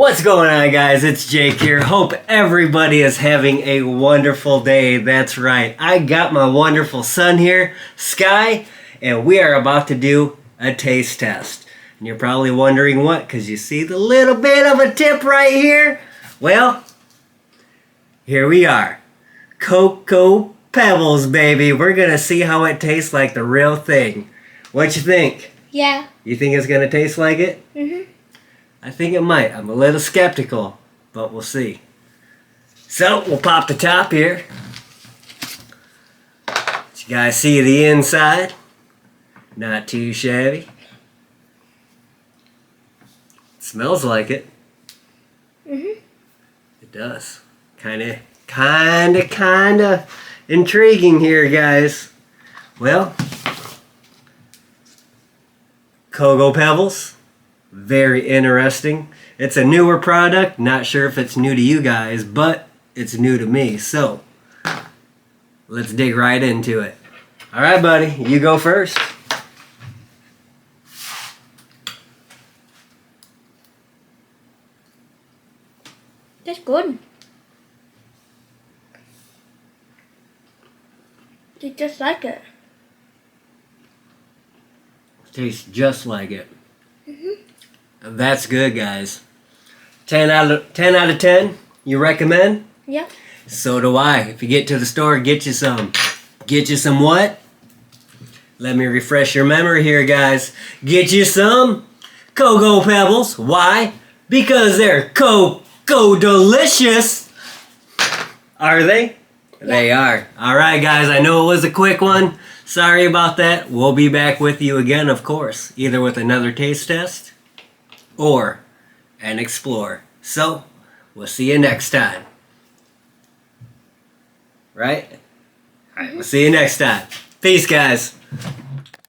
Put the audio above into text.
What's going on, guys? It's Jake here. Hope everybody is having a wonderful day. That's right. I got my wonderful son here, Sky, and we are about to do a taste test. And you're probably wondering what, because you see the little bit of a tip right here? Well, here we are. Cocoa Pebbles, baby. We're going to see how it tastes like the real thing. What you think? Yeah. You think it's going to taste like it? Mm-hmm. I think it might. I'm a little skeptical, but we'll see. So, we'll pop the top here. You guys see the inside? Not too shabby. Smells like it. Mm-hmm. It does. Kinda intriguing here, guys. Well, Cocoa Pebbles. Very interesting. It's a newer product. Not sure if it's new to you guys, but it's new to me. So, let's dig right into it. Alright, buddy. You go first. That's good. It's just like it. Tastes just like it. Mm-hmm. That's good, guys. 10 out of 10. You recommend? Yeah. So do I. If you get to the store, get you some. Get you some what? Let me refresh your memory here, guys. Get you some Cocoa Pebbles. Why? Because they're Cocoa delicious. Are they? Yeah. They are. Alright, guys. I know it was a quick one. Sorry about that. We'll be back with you again, of course. Either with another taste test or an explore. So, we'll see you next time. Right? Alright, we'll see you next time. Peace, guys.